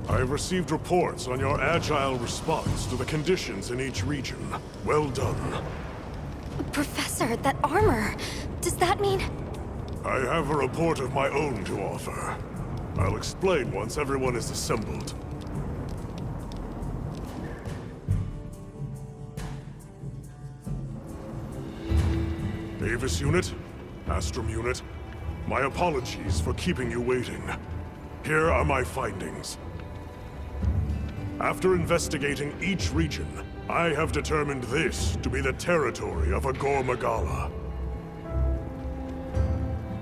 I've received reports on your agile response to the conditions in each region. Well done. Professor, that armor... Does that mean... I have a report of my own to offer. I'll explain once everyone is assembled. Avis Unit, Astrum Unit, my apologies for keeping you waiting. Here are my findings. After investigating each region, I have determined this to be the territory of Agor Magala.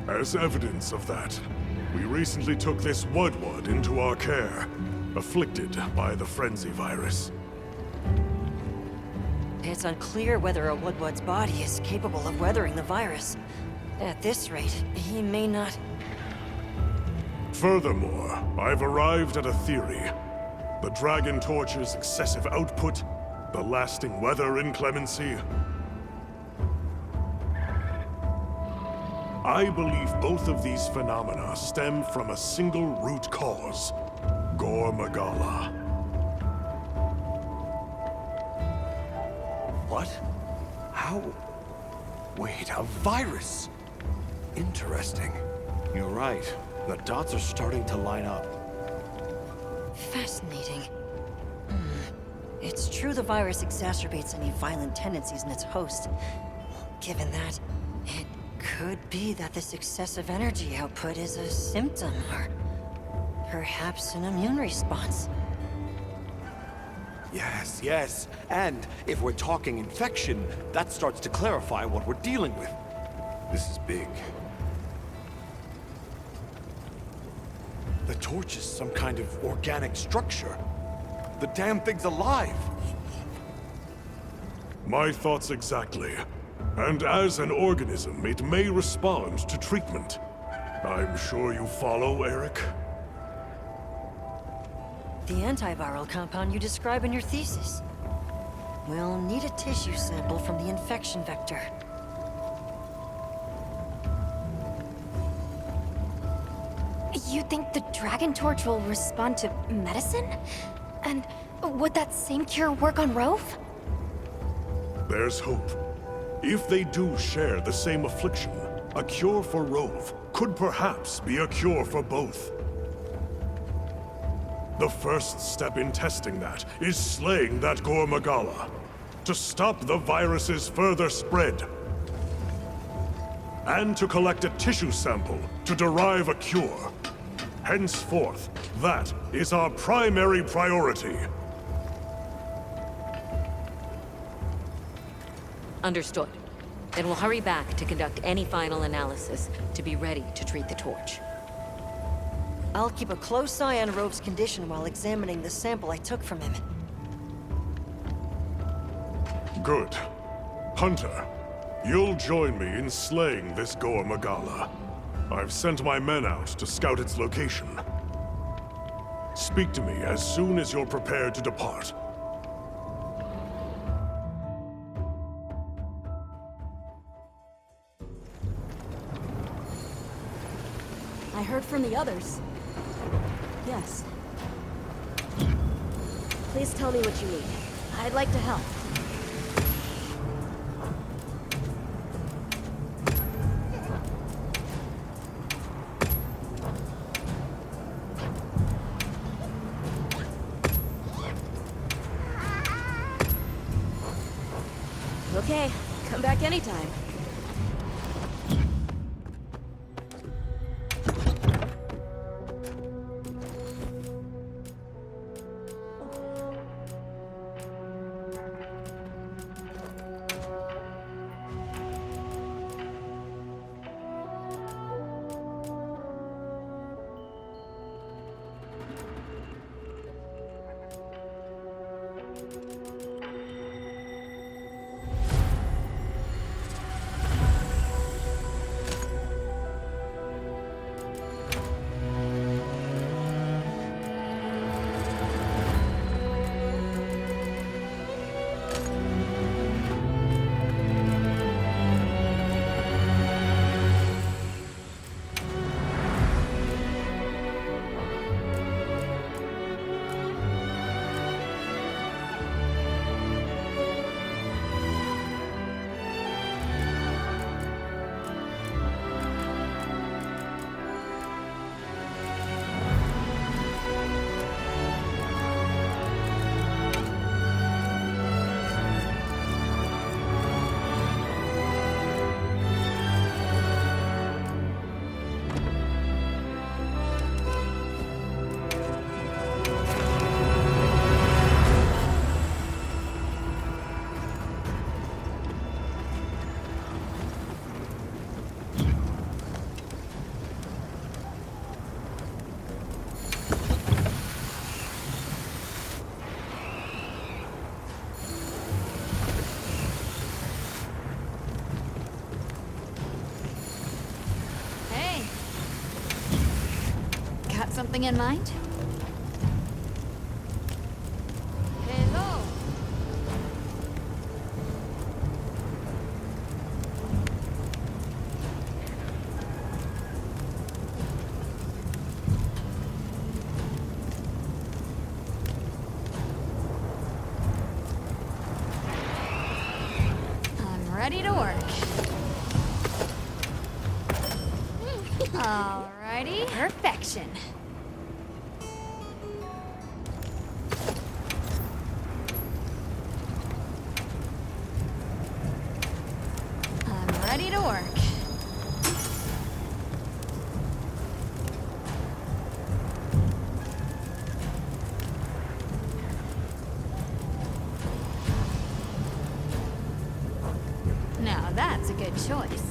As evidence of that, we recently took this Wudwud into our care, afflicted by the Frenzy virus. It's unclear whether a Wudwud's body is capable of weathering the virus. At this rate, he may not... Furthermore, I've arrived at a theory. The Dragon Torch's excessive output, the lasting weather inclemency. I believe both of these phenomena stem from a single root cause, Gor Magala. What? How? Wait, a virus? Interesting. You're right. The dots are starting to line up. Fascinating. It's true the virus exacerbates any violent tendencies in its host. Given that, it could be that this excessive energy output is a symptom, or perhaps an immune response. Yes, yes. And if we're talking infection, that starts to clarify what we're dealing with. This is big. The torch is some kind of organic structure. The damn thing's alive! My thoughts exactly. And as an organism, it may respond to treatment. I'm sure you follow, Eric? The antiviral compound you describe in your thesis. We'll need a tissue sample from the infection vector. You think the Dragon Torch will respond to medicine? And would that same cure work on Rove? There's hope. If they do share the same affliction, a cure for Rove could perhaps be a cure for both. The first step in testing that is slaying that Gor Magala, to stop the virus's further spread. And to collect a tissue sample to derive a cure. Henceforth, that is our primary priority. Understood. Then we'll hurry back to conduct any final analysis to be ready to treat the torch. I'll keep a close eye on Rove's condition while examining the sample I took from him. Good. Hunter, you'll join me in slaying this Gor Magala. I've sent my men out to scout its location. Speak to me as soon as you're prepared to depart. I heard from the others. Yes. Please tell me what you need. I'd like to help. Okay, come back anytime. something in mind? Hello. I'm ready to work. Alrighty. Perfection. I'm ready to work. Now that's a good choice.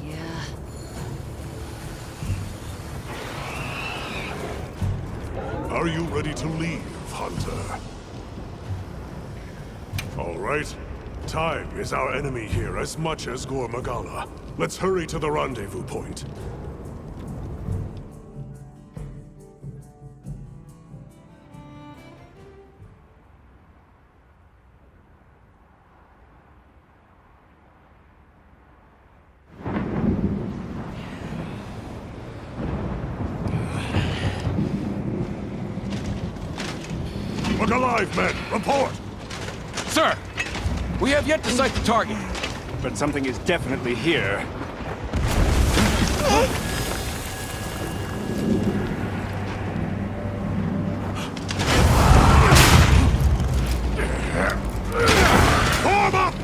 Yeah. Are you ready to leave, Hunter? All right. Time is our enemy here as much as Gore Magala. Let's hurry to the rendezvous point. Look alive, men! Report! Sir, we have yet to sight the target, but something is definitely here. Form up!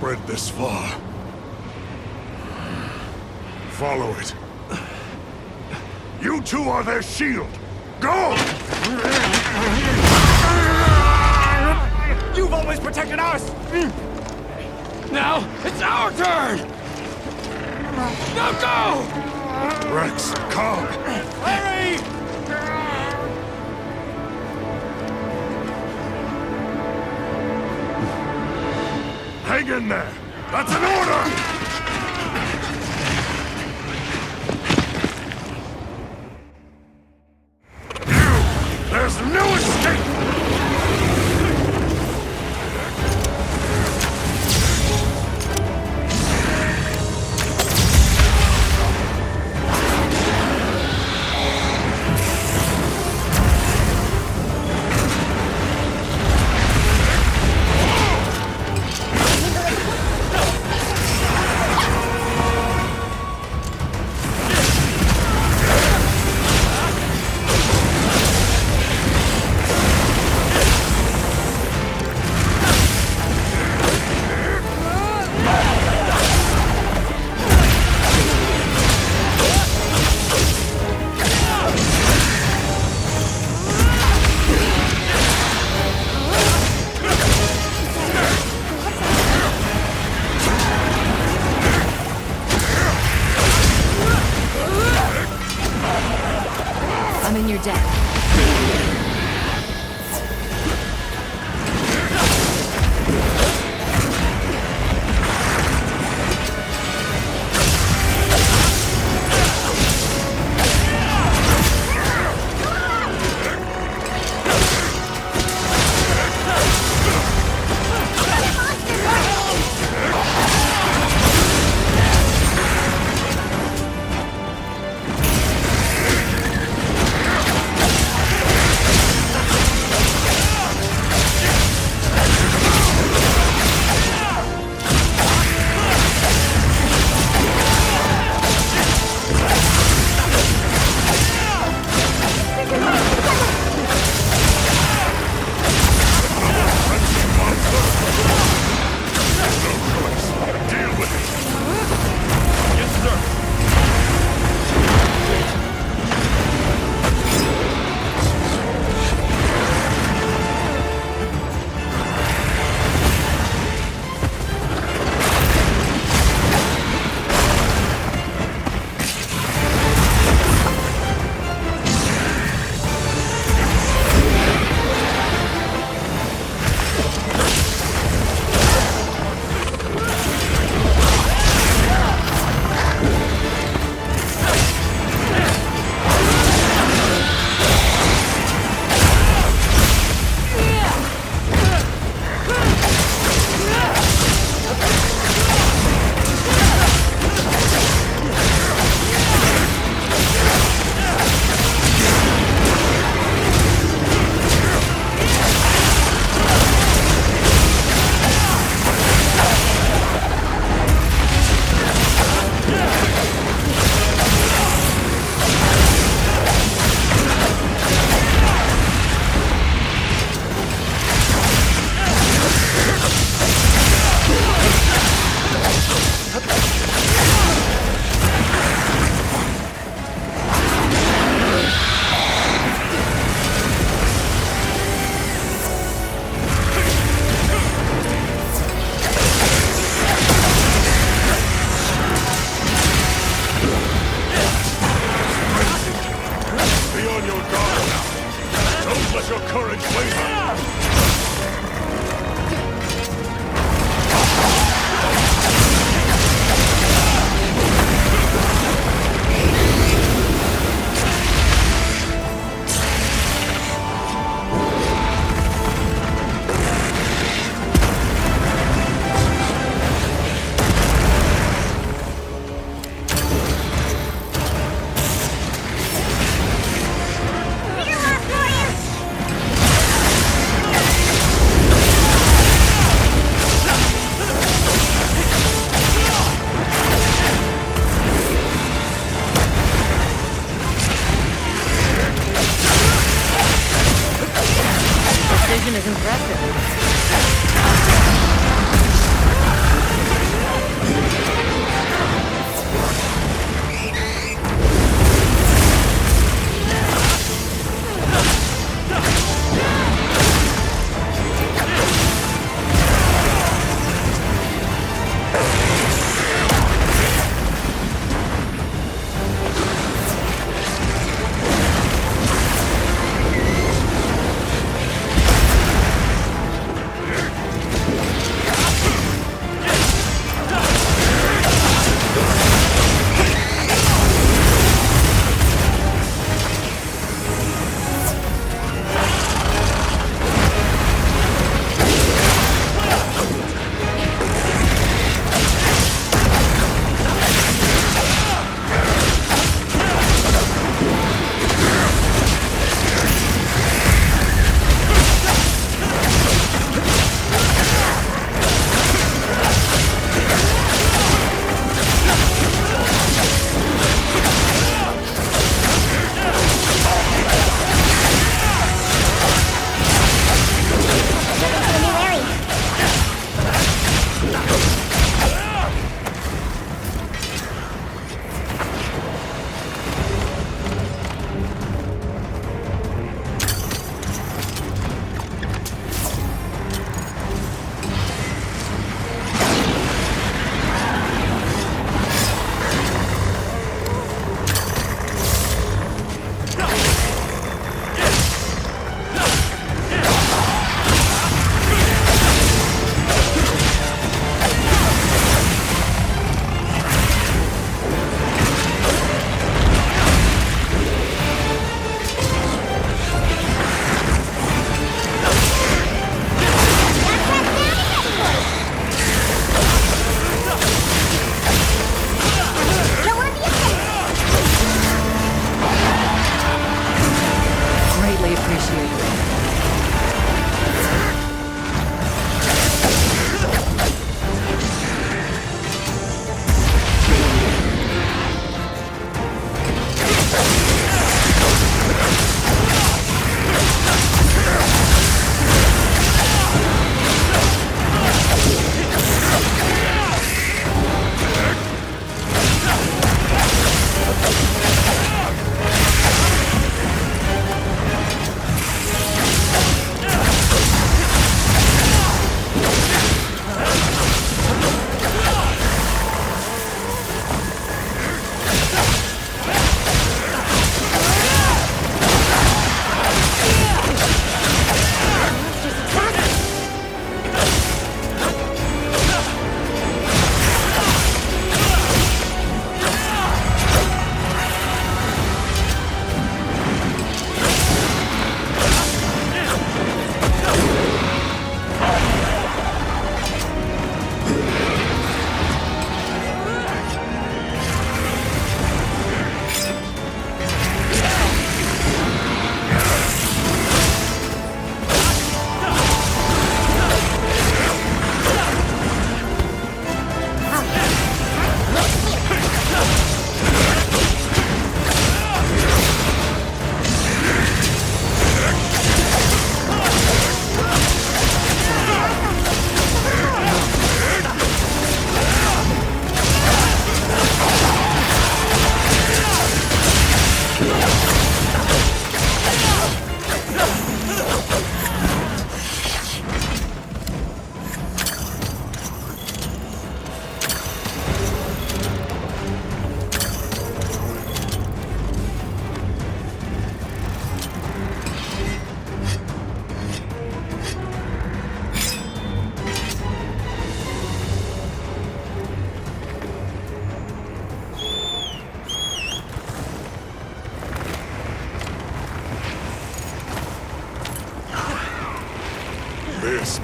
spread this far. Follow it. You two are their shield! Go! You've always protected us! Now, it's our turn! Now go! Rex, come! Hurry! Hang in there! That's an order! There's no escape! I'm in your debt. Precision is impressive.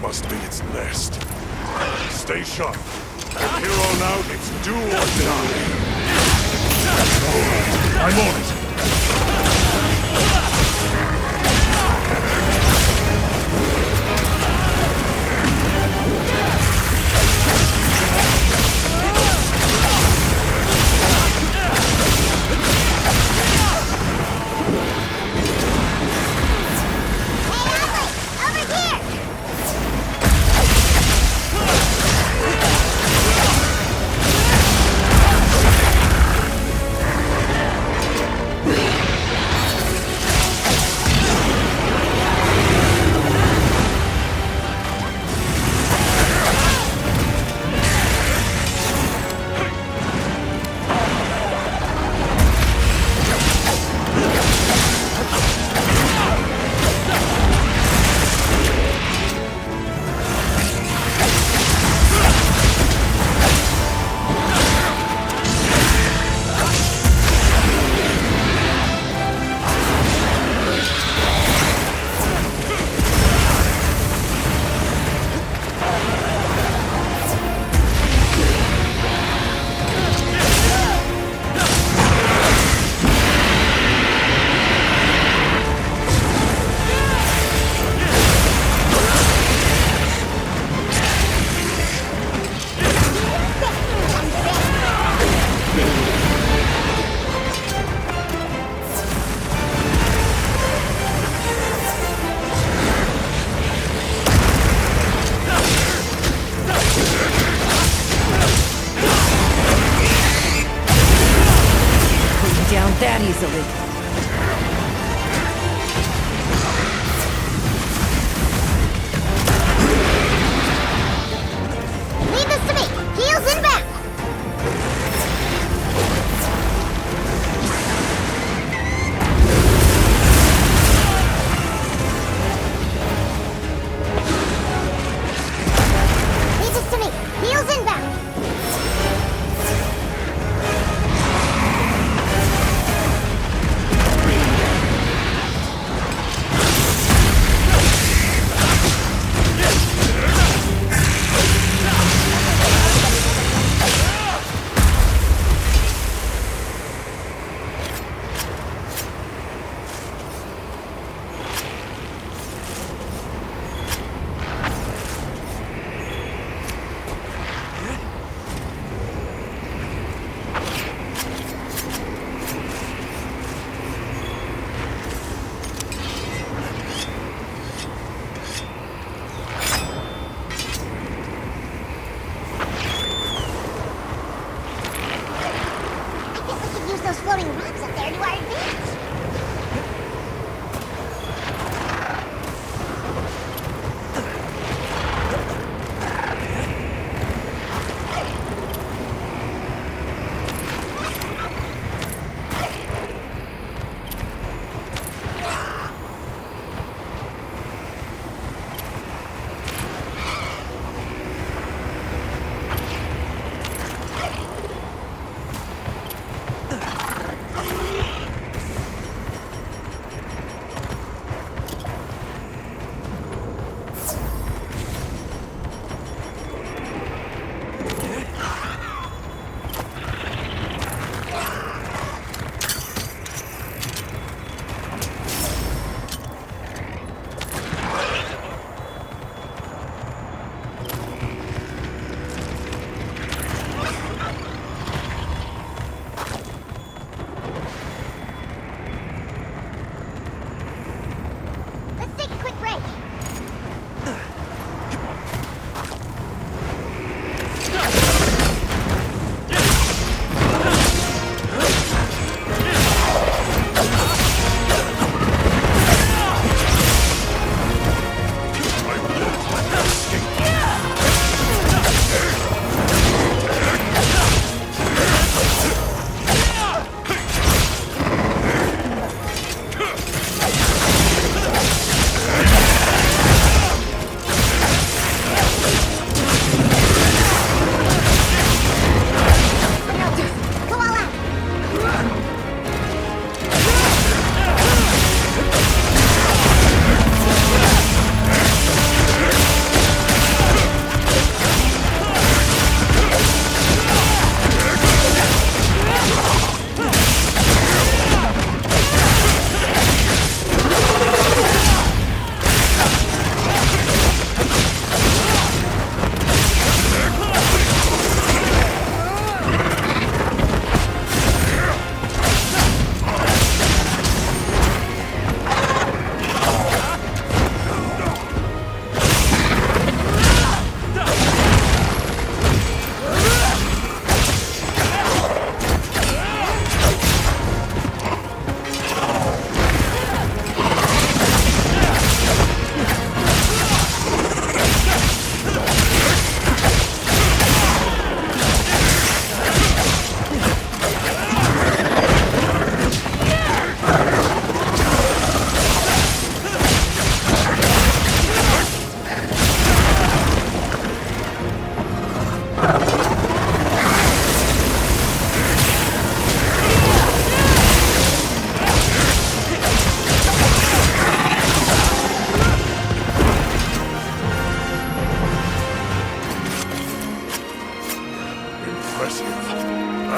must be its nest. Stay sharp. From here on out, it's do or die. I'm on it.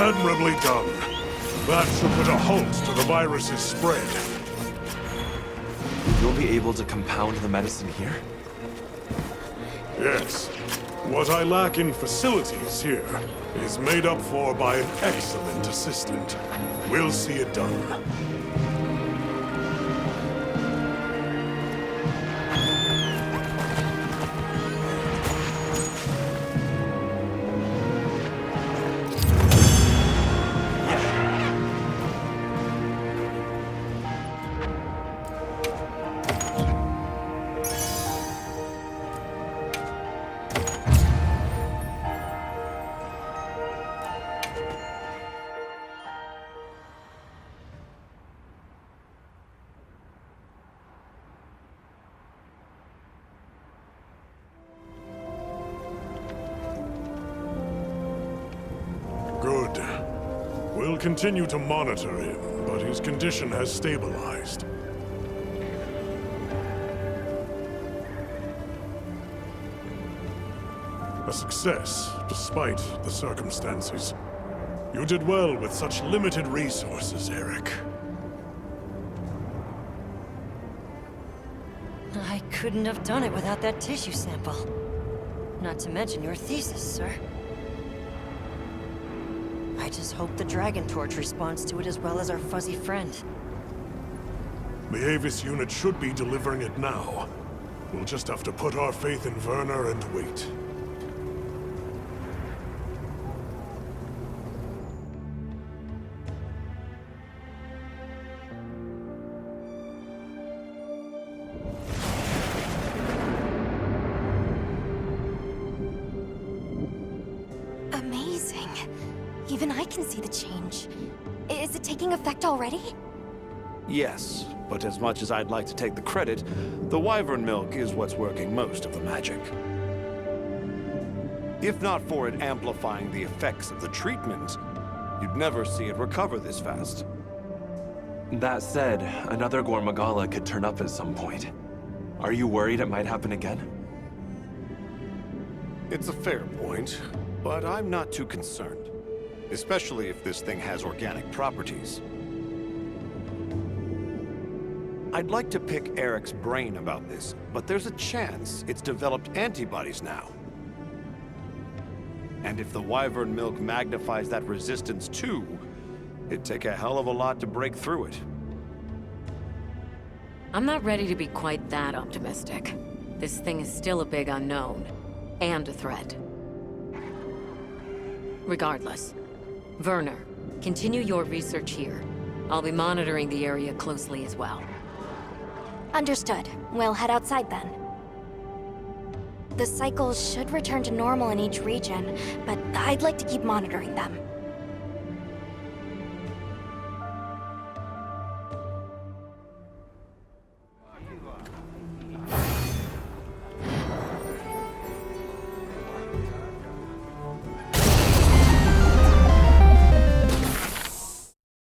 Admirably done. That should put a halt to the virus's spread. You'll be able to compound the medicine here? Yes. What I lack in facilities here is made up for by an excellent assistant. We'll see it done. Good. We'll continue to monitor him, but his condition has stabilized. A success, despite the circumstances. You did well with such limited resources, Eric. I couldn't have done it without that tissue sample. Not to mention your thesis, sir. I just hope the Dragon Torch responds to it as well as our fuzzy friend. The Avis unit should be delivering it now. We'll just have to put our faith in Werner and wait. Amazing. Even I can see the change. Is it taking effect already? Yes, but as much as I'd like to take the credit, the wyvern milk is what's working most of the magic. If not for it amplifying the effects of the treatment, you'd never see it recover this fast. That said, another Gormagala could turn up at some point. Are you worried it might happen again? It's a fair point, but I'm not too concerned. Especially if this thing has organic properties. I'd like to pick Eric's brain about this, but there's a chance it's developed antibodies now. And if the wyvern milk magnifies that resistance too, it'd take a hell of a lot to break through it. I'm not ready to be quite that optimistic. This thing is still a big unknown, and a threat. Regardless, Werner, continue your research here. I'll be monitoring the area closely as well. Understood. We'll head outside then. The cycles should return to normal in each region, but I'd like to keep monitoring them.